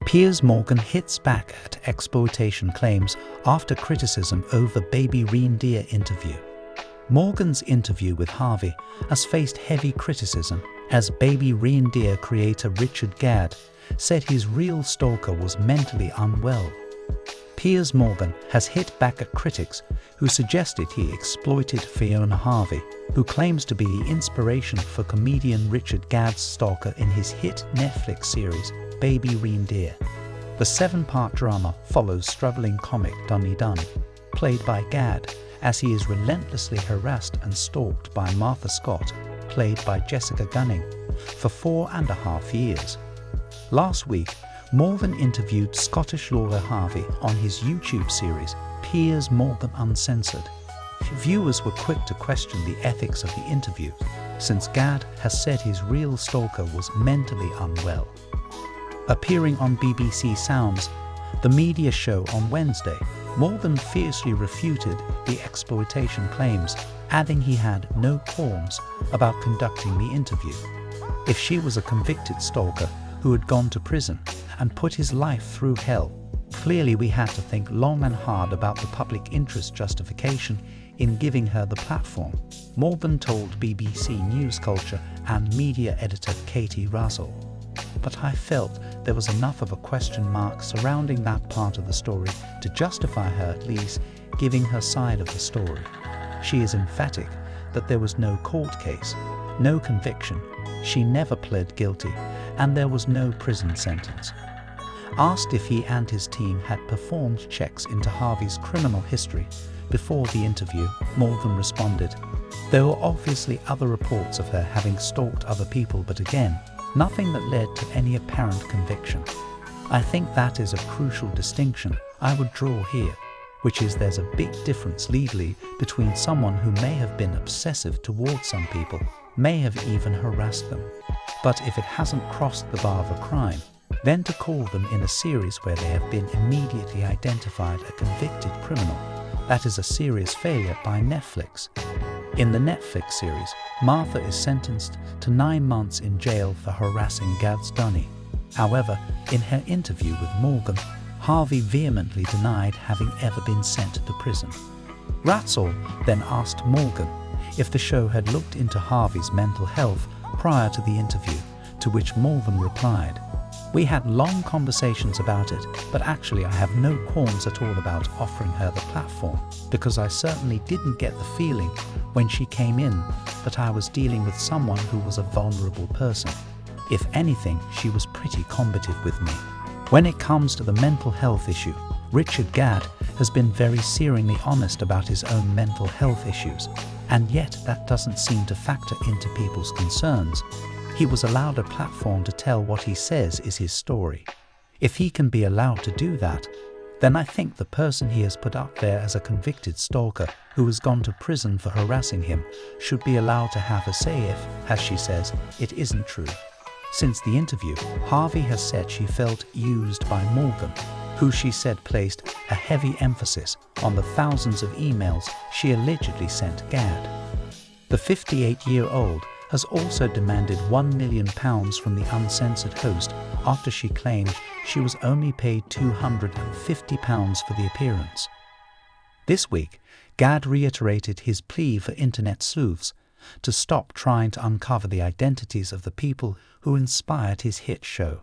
Piers Morgan hits back at exploitation claims after criticism over Baby Reindeer interview. Morgan's interview with Harvey has faced heavy criticism as Baby Reindeer creator Richard Gadd said his real stalker was mentally unwell. Piers Morgan has hit back at critics who suggested he exploited Fiona Harvey, who claims to be the inspiration for comedian Richard Gadd's stalker in his hit Netflix series Baby Reindeer. The 7-part drama follows struggling comic Dunny Dunn, played by Gadd, as he is relentlessly harassed and stalked by Martha Scott, played by Jessica Gunning, for 4.5 years. Last week, Morgan interviewed Scottish lawyer Harvey on his YouTube series Piers Morgan Uncensored. Viewers were quick to question the ethics of the interview, since Gadd has said his real stalker was mentally unwell. Appearing on BBC Sounds, the media show on Wednesday, Morgan fiercely refuted the exploitation claims, adding he had no qualms about conducting the interview. If she was a convicted stalker who had gone to prison and put his life through hell, clearly we had to think long and hard about the public interest justification in giving her the platform, Morgan told BBC News Culture and media editor Katie Russell. But I felt there was enough of a question mark surrounding that part of the story to justify her at least giving her side of the story. She is emphatic that there was no court case, no conviction, she never pled guilty, and there was no prison sentence. Asked if he and his team had performed checks into Harvey's criminal history before the interview, Morgan responded, "There were obviously other reports of her having stalked other people, but again, nothing that led to any apparent conviction. I think that is a crucial distinction I would draw here, which is there's a big difference legally between someone who may have been obsessive towards some people, may have even harassed them. But if it hasn't crossed the bar of a crime, then to call them in a series where they have been immediately identified a convicted criminal, that is a serious failure by Netflix." In the Netflix series, Martha is sentenced to 9 months in jail for harassing Gadd's Dunny. However, in her interview with Morgan, Harvey vehemently denied having ever been sent to prison. Ratzel then asked Morgan if the show had looked into Harvey's mental health prior to the interview, to which Morgan replied, "We had long conversations about it, but actually I have no qualms at all about offering her the platform, because I certainly didn't get the feeling when she came in that I was dealing with someone who was a vulnerable person. If anything, she was pretty combative with me." When it comes to the mental health issue, Richard Gadd has been very searingly honest about his own mental health issues, and yet that doesn't seem to factor into people's concerns. He was allowed a platform to tell what he says is his story. If he can be allowed to do that, then I think the person he has put up there as a convicted stalker who has gone to prison for harassing him should be allowed to have a say if, as she says, it isn't true. Since the interview, Harvey has said she felt used by Morgan, who she said placed a heavy emphasis on the thousands of emails she allegedly sent Gadd. The 58-year-old has also demanded £1 million from the Uncensored host after she claimed she was only paid £250 for the appearance. This week, Gadd reiterated his plea for internet sleuths to stop trying to uncover the identities of the people who inspired his hit show.